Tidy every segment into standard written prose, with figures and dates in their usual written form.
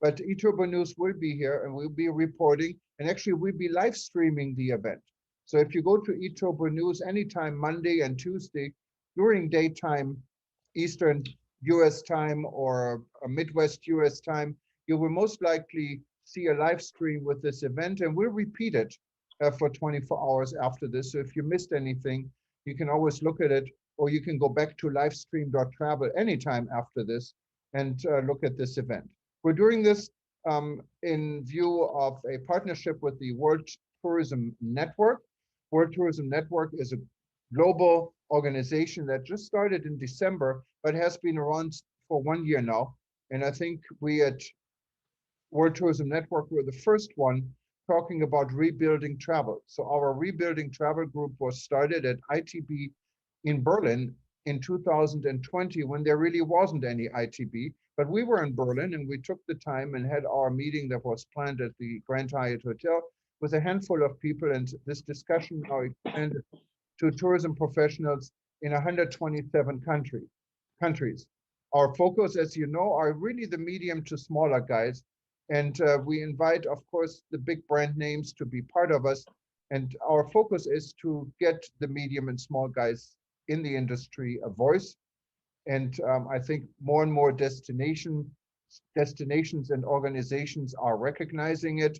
but eTurbo News will be here and we'll be reporting, and actually we'll be live streaming the event. So if you go to eTurbo News anytime Monday and Tuesday during daytime Eastern US time or Midwest US time, you will most likely see a live stream with this event, and we'll repeat it for 24 hours after this. So if you missed anything, you can always look at it, or you can go back to livestream.travel anytime after this and look at this event. We're doing this in view of a partnership with the World Tourism Network. World Tourism Network is a global organization that just started in December, but has been around for 1 year now. And I think we at World Tourism Network were the first one talking about rebuilding travel. So our rebuilding travel group was started at ITB in Berlin in 2020 when there really wasn't any ITB, but we were in Berlin and we took the time and had our meeting that was planned at the Grand Hyatt Hotel with a handful of people, and this discussion now expanded to tourism professionals in 127 countries. Our focus, as you know, are really the medium to smaller guys. And we invite, of course, the big brand names to be part of us. And our focus is to get the medium and small guys in the industry a voice. And I think more and more destinations and organizations are recognizing it.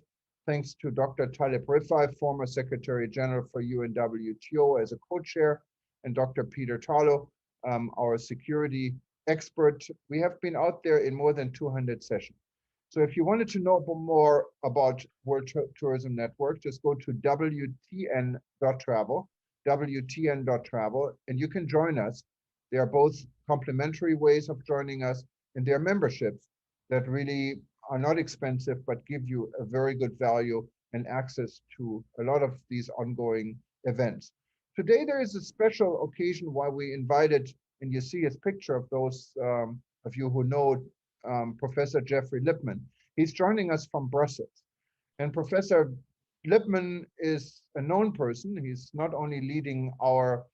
Thanks to Dr. Taleb Rifai, former Secretary General for UNWTO as a co-chair, and Dr. Peter Tarlow, our security expert. We have been out there in more than 200 sessions. So if you wanted to know more about World Tourism Network, just go to WTN.travel, and you can join us. They are both complementary ways of joining us, and they're memberships that really are not expensive, but give you a very good value and access to a lot of these ongoing events. Today, there is a special occasion why we invited, and you see his picture of those of you who know Professor Jeffrey Lipman. He's joining us from Brussels. And Professor Lipman is a known person. He's not only leading our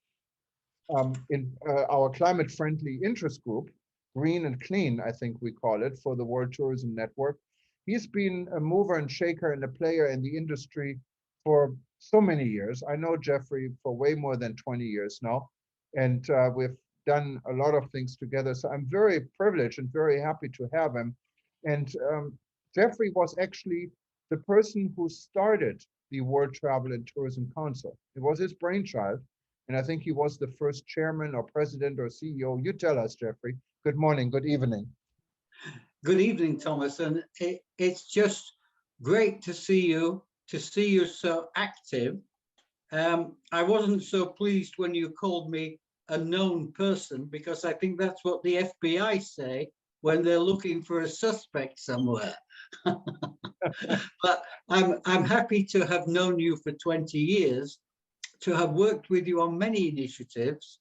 climate-friendly interest group, Green and Clean, I think we call it, for the World Tourism Network. He's been a mover and shaker and a player in the industry for so many years. I know Jeffrey for way more than 20 years now, and we've done a lot of things together. So I'm very privileged and very happy to have him. And Jeffrey was actually the person who started the World Travel and Tourism Council. It was his brainchild. And I think he was the first chairman or president or CEO. You tell us, Jeffrey. Good morning, good evening. Good evening, Thomas. And it's just great to see you so active. I wasn't so pleased when you called me a known person, because I think that's what the FBI say when they're looking for a suspect somewhere. But I'm happy to have known you for 20 years, to have worked with you on many initiatives,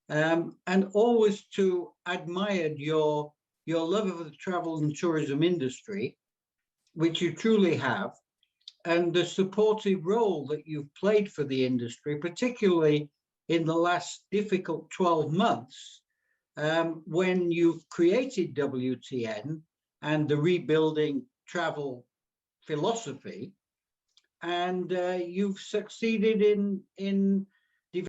and always to admired your love of the travel and tourism industry, which you truly have, and the supportive role that you've played for the industry, particularly in the last difficult 12 months, when you've created WTN and the rebuilding travel philosophy, and you've succeeded in